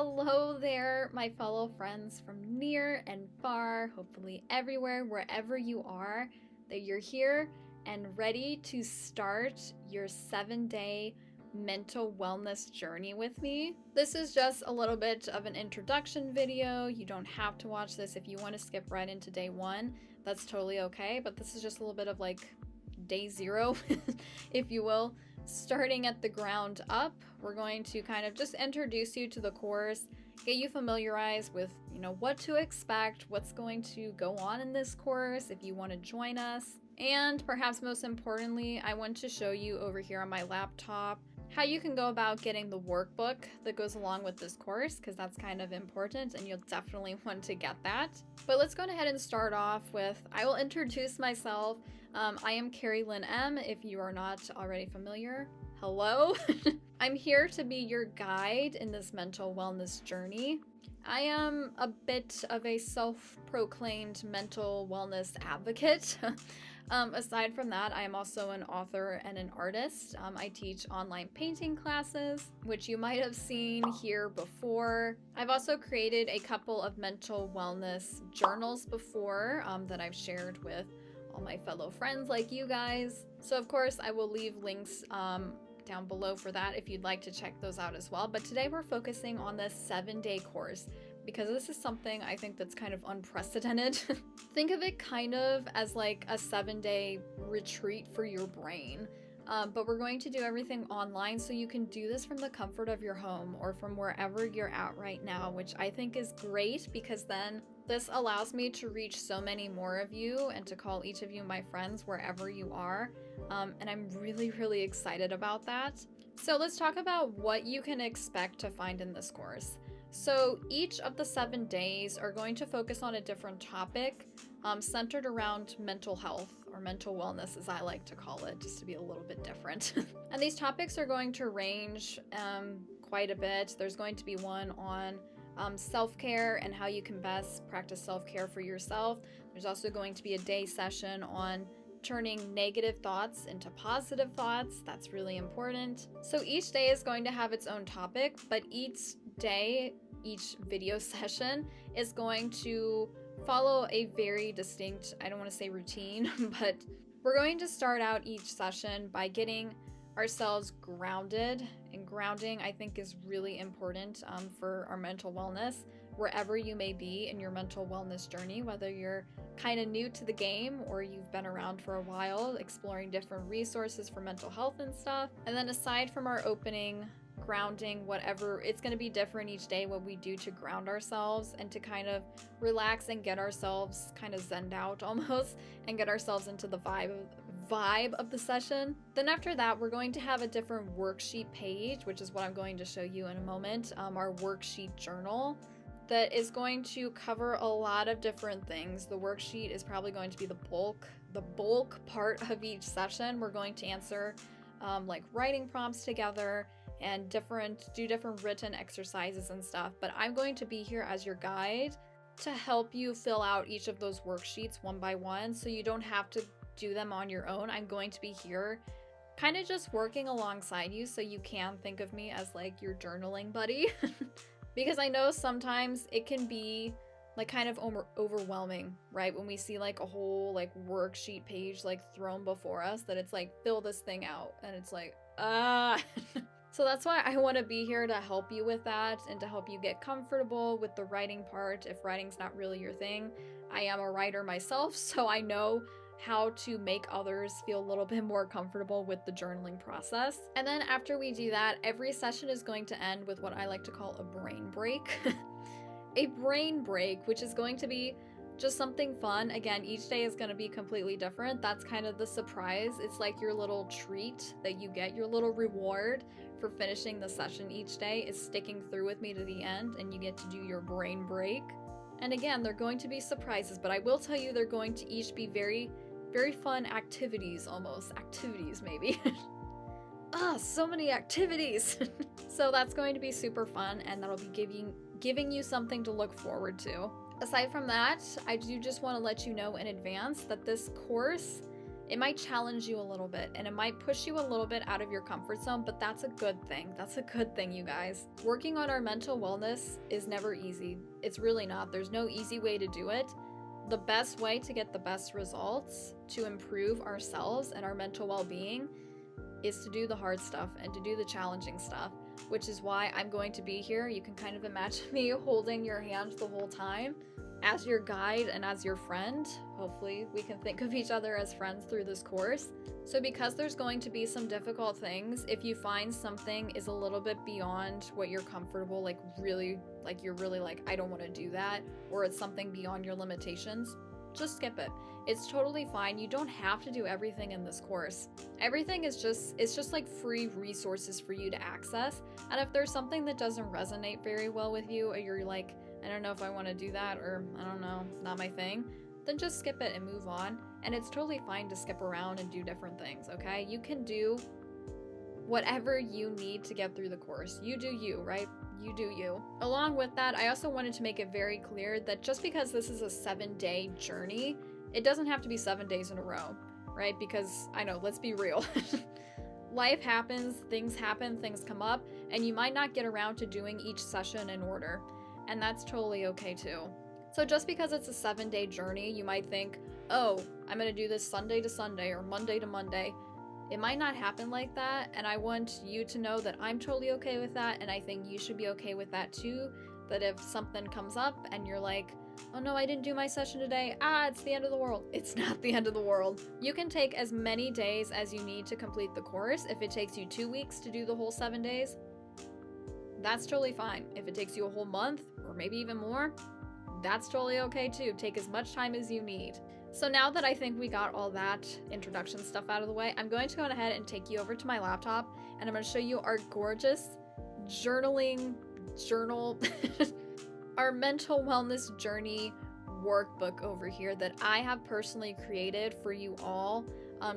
Hello there, my fellow friends from near and far, hopefully everywhere, wherever you are, that you're here and ready to start your 7-day mental wellness journey with me. This is just a little bit of an introduction video. You don't have to watch this. If you want to skip right into day 1, that's totally okay, but this is just a little bit of like day 0, if you will. Starting at the ground up, we're going to kind of just introduce you to the course, get you familiarized with, what to expect, what's going to go on in this course if you want to join us. And perhaps most importantly, I want to show you over here on my laptop how you can go about getting the workbook that goes along with this course, because that's kind of important and you'll definitely want to get that. But let's go ahead and start off with, I will introduce myself. I am Carrie Lynn M. If you are not already familiar, hello. I'm here to be your guide in this mental wellness journey. I am a bit of a self-proclaimed mental wellness advocate. Aside from that, I am also an author and an artist. I teach online painting classes, which you might have seen here before. I've also created a couple of mental wellness journals before that I've shared with all my fellow friends like you guys. So of course, I will leave links down below for that if you'd like to check those out as well. But today we're focusing on this 7-day course, because this is something I think that's kind of unprecedented. Think of it kind of as like a 7-day retreat for your brain. But we're going to do everything online, so you can do this from the comfort of your home or from wherever you're at right now, which I think is great, because then this allows me to reach so many more of you and to call each of you my friends wherever you are. And I'm really, really excited about that. So let's talk about what you can expect to find in this course. So each of the 7 days are going to focus on a different topic centered around mental health, or mental wellness as I like to call it, just to be a little bit different. And these topics are going to range quite a bit. There's going to be one on self-care and how you can best practice self-care for yourself. There's also going to be a day session on turning negative thoughts into positive thoughts. That's really important. So each day is going to have its own topic, but each day, each video session is going to follow a very distinct, I don't want to say routine, but we're going to start out each session by getting ourselves grounded. And grounding, I think, is really important for our mental wellness, wherever you may be in your mental wellness journey, whether you're kind of new to the game or you've been around for a while exploring different resources for mental health and stuff. And then aside from our opening grounding, whatever, it's going to be different each day what we do to ground ourselves and to kind of relax and get ourselves kind of zenned out almost and get ourselves into the vibe of the session. Then after that, we're going to have a different worksheet page, which is what I'm going to show you in a moment, our worksheet journal that is going to cover a lot of different things. The worksheet is probably going to be the bulk part of each session. We're going to answer like writing prompts together and do different written exercises and stuff. But I'm going to be here as your guide to help you fill out each of those worksheets one by one, so you don't have to do them on your own. I'm going to be here kind of just working alongside you, so you can think of me as like your journaling buddy. Because I know sometimes it can be like kind of overwhelming, right? When we see like a whole like worksheet page like thrown before us, that it's like, fill this thing out, and it's like, So that's why I want to be here to help you with that and to help you get comfortable with the writing part if writing's not really your thing. I am a writer myself, so I know how to make others feel a little bit more comfortable with the journaling process. And then after we do that, every session is going to end with what I like to call a brain break. A brain break, which is going to be just something fun. Again, each day is going to be completely different. That's kind of the surprise. It's like your little treat that you get, your little reward for finishing the session each day is sticking through with me to the end, and you get to do your brain break. And again, they're going to be surprises, but I will tell you they're going to each be very, very fun activities, almost. Activities, maybe. So many activities. So that's going to be super fun, and that'll be giving you something to look forward to. Aside from that, I do just want to let you know in advance that this course It might challenge you a little bit, and it might push you a little bit out of your comfort zone, but that's a good thing. That's a good thing, you guys. Working on our mental wellness is never easy. It's really not. There's no easy way to do it. The best way to get the best results, to improve ourselves and our mental well-being, is to do the hard stuff and to do the challenging stuff, which is why I'm going to be here. You can kind of imagine me holding your hand the whole time as your guide and as your friend. Hopefully we can think of each other as friends through this course. So because there's going to be some difficult things, if you find something is a little bit beyond what you're comfortable, like you're really like, I don't want to do that, or it's something beyond your limitations, just skip it. It's totally fine. You don't have to do everything in this course. Everything is just like free resources for you to access. And if there's something that doesn't resonate very well with you, or you're like, I don't know if I want to do that, or I don't know, not my thing, then just skip it and move on. And it's totally fine to skip around and do different things, okay? You can do whatever you need to get through the course. You do you, right? You do you. Along with that, I also wanted to make it very clear that just because this is a 7-day journey, it doesn't have to be 7 days in a row, right? Because I know, let's be real. Life happens, things happen, things come up, and you might not get around to doing each session in order. And that's totally okay too. So just because it's a 7-day journey, you might think, oh, I'm gonna do this Sunday to Sunday or Monday to Monday. It might not happen like that, and I want you to know that I'm totally okay with that, and I think you should be okay with that too, that if something comes up and you're like, oh no, I didn't do my session today, it's the end of the world. It's not the end of the world. You can take as many days as you need to complete the course. If it takes you 2 weeks to do the whole 7 days, that's totally fine. If it takes you a whole month, or maybe even more, that's totally okay too. Take as much time as you need. So now that I think we got all that introduction stuff out of the way, I'm going to go ahead and take you over to my laptop, and I'm going to show you our gorgeous journal, our mental wellness journey workbook over here that I have personally created for you all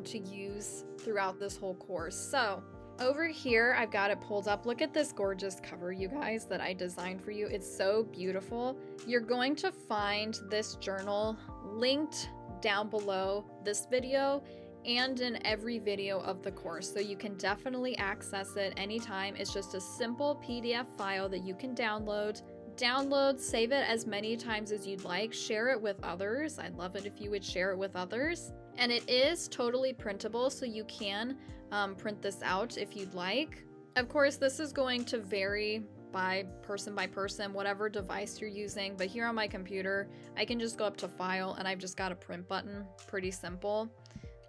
to use throughout this whole course. So over here, I've got it pulled up. Look at this gorgeous cover, you guys, that I designed for you. It's so beautiful. You're going to find this journal linked down below this video and in every video of the course, so you can definitely access it anytime. It's just a simple PDF file that you can download, save it as many times as you'd like, share it with others. I'd love it if you would share it with others. And it is totally printable, so you can print this out if you'd like. Of course, this is going to vary by person, whatever device you're using, but here on my computer, I can just go up to File, and I've just got a print button. Pretty simple.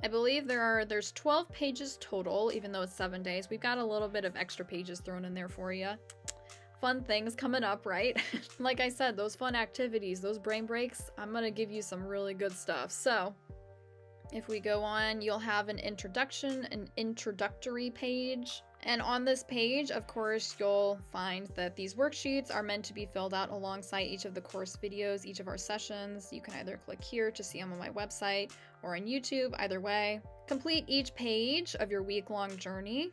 I believe there's 12 pages total, even though it's 7 days. We've got a little bit of extra pages thrown in there for you. Fun things coming up, right? Like I said, those fun activities, those brain breaks, I'm gonna give you some really good stuff. So if we go on, you'll have an introductory page. And on this page, of course, you'll find that these worksheets are meant to be filled out alongside each of the course videos, each of our sessions. You can either click here to see them on my website or on YouTube, either way. Complete each page of your week-long journey.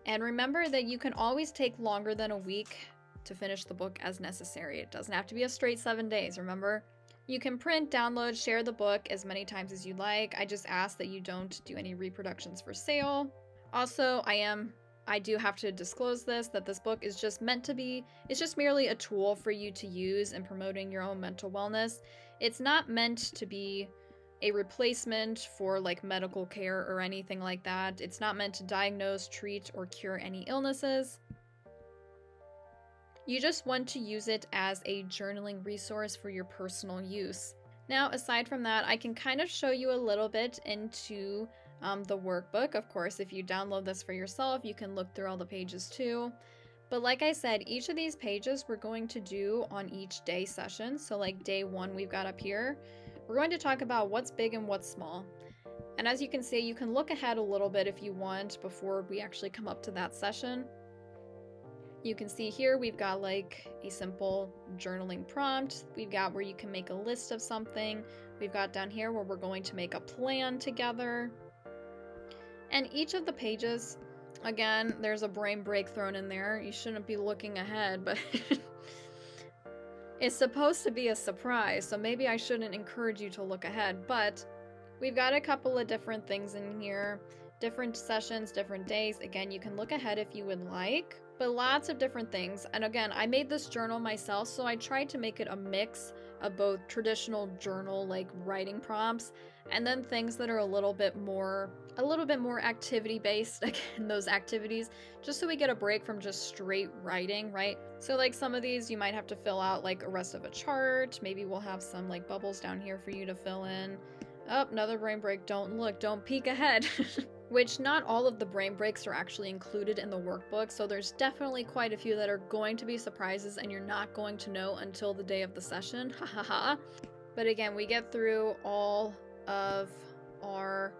And remember that you can always take longer than a week to finish the book as necessary. It doesn't have to be a straight 7 days, remember? You can print, download, share the book as many times as you like. I just ask that you don't do any reproductions for sale. Also, I do have to disclose this, that this book is just meant to be, it's just merely a tool for you to use in promoting your own mental wellness. It's not meant to be a replacement for like medical care or anything like that. It's not meant to diagnose, treat, or cure any illnesses. You just want to use it as a journaling resource for your personal use. Now, aside from that, I can kind of show you a little bit into the workbook. Of course, if you download this for yourself, you can look through all the pages too. But like I said, each of these pages we're going to do on each day session. So like day 1 we've got up here, we're going to talk about what's big and what's small. And as you can see, you can look ahead a little bit if you want before we actually come up to that session. You can see here we've got like a simple journaling prompt. We've got where you can make a list of something. We've got down here where we're going to make a plan together. And each of the pages, again, there's a brain break thrown in there. You shouldn't be looking ahead, but it's supposed to be a surprise, so maybe I shouldn't encourage you to look ahead. But We've got a couple of different things in here, different sessions, different days. Again, you can look ahead if you would like, but lots of different things. And again, I made this journal myself, so I tried to make it a mix of both traditional journal like writing prompts and then things that are a little bit more activity based, again, those activities, just so we get a break from just straight writing, right? So like some of these you might have to fill out like a rest of a chart. Maybe we'll have some like bubbles down here for you to fill in. Oh, another brain break. Don't look, don't peek ahead. Which not all of the brain breaks are actually included in the workbook, so there's definitely quite a few that are going to be surprises and you're not going to know until the day of the session. Ha ha ha. But again, we get through all of our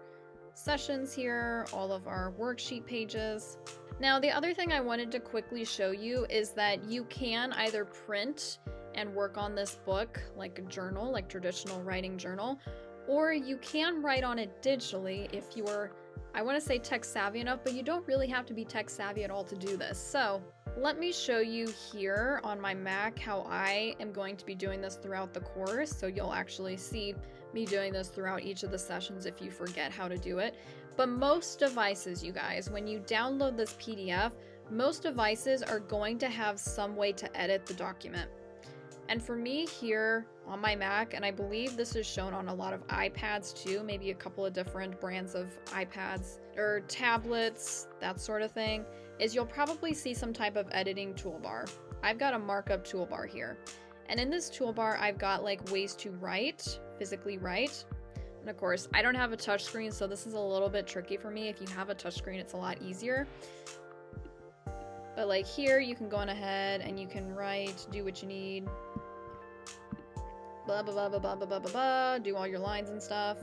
sessions here, all of our worksheet pages. Now, the other thing I wanted to quickly show you is that you can either print and work on this book like a journal, like traditional writing journal, or you can write on it digitally if you're, I want to say tech savvy enough, but you don't really have to be tech savvy at all to do this. So let me show you here on my Mac how I am going to be doing this throughout the course. So you'll actually see me doing this throughout each of the sessions if you forget how to do it. But most devices, you guys, when you download this PDF, most devices are going to have some way to edit the document. And for me here on my Mac, and I believe this is shown on a lot of iPads too, maybe a couple of different brands of iPads or tablets, that sort of thing, is you'll probably see some type of editing toolbar. I've got a markup toolbar here. And in this toolbar, I've got like ways to write, physically write. And of course, I don't have a touchscreen, so this is a little bit tricky for me. If you have a touchscreen, it's a lot easier. But like here, you can go on ahead and you can write, do what you need. Blah, blah, blah, blah, blah, blah, blah, blah, blah, do all your lines and stuff.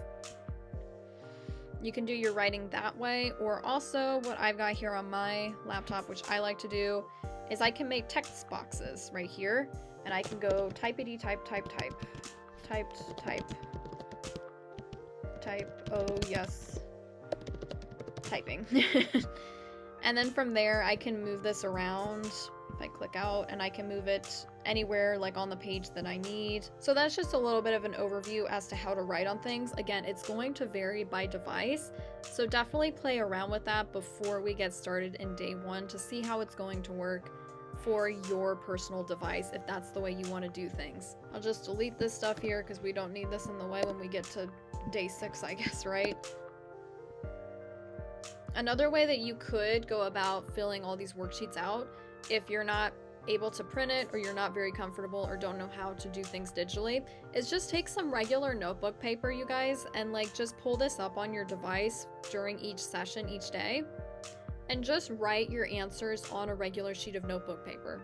You can do your writing that way, or also what I've got here on my laptop, which I like to do, is I can make text boxes right here, and I can go typity type, type, type, typed, type, type, oh yes, typing. And then from there, I can move this around. If I click out, and I can move it anywhere like on the page that I need. So that's just a little bit of an overview as to how to write on things. Again, it's going to vary by device, so definitely play around with that before we get started in day one to see how it's going to work for your personal device if that's the way you want to do things. I'll just delete this stuff here because we don't need this in the way when we get to day 6, I guess, right? Another way that you could go about filling all these worksheets out, if you're not able to print it or you're not very comfortable or don't know how to do things digitally, is just take some regular notebook paper, you guys, and like just pull this up on your device during each session each day and just write your answers on a regular sheet of notebook paper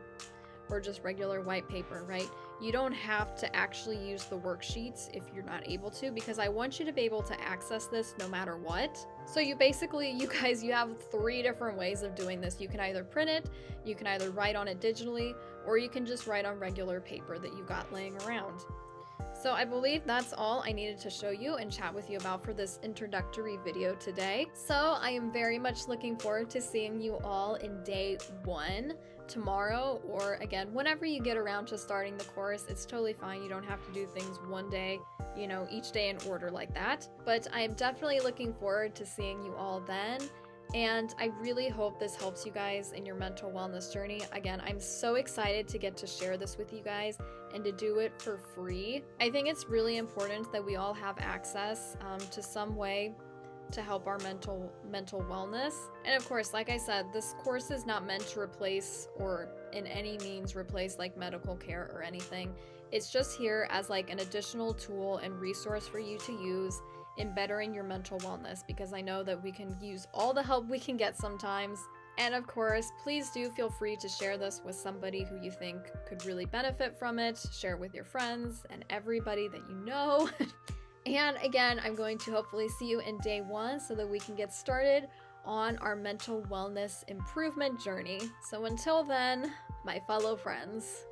or just regular white paper, right? You don't have to actually use the worksheets if you're not able to, because I want you to be able to access this no matter what. So you basically, you guys, you have 3 different ways of doing this. You can either print it, you can either write on it digitally, or you can just write on regular paper that you got laying around. So I believe that's all I needed to show you and chat with you about for this introductory video today. So I am very much looking forward to seeing you all in day 1 tomorrow, or again, whenever you get around to starting the course. It's totally fine. You don't have to do things one day, you know, each day in order like that. But I'm definitely looking forward to seeing you all then. And I really hope this helps you guys in your mental wellness journey. Again, I'm so excited to get to share this with you guys and to do it for free. I think it's really important that we all have access to some way to help our mental wellness. And of course, like I said, this course is not meant to replace or in any means replace like medical care or anything. It's just here as like an additional tool and resource for you to use in bettering your mental wellness, because I know that we can use all the help we can get sometimes. And of course, please do feel free to share this with somebody who you think could really benefit from it. Share it with your friends and everybody that you know. And again, I'm going to hopefully see you in day 1 so that we can get started on our mental wellness improvement journey. So until then, my fellow friends.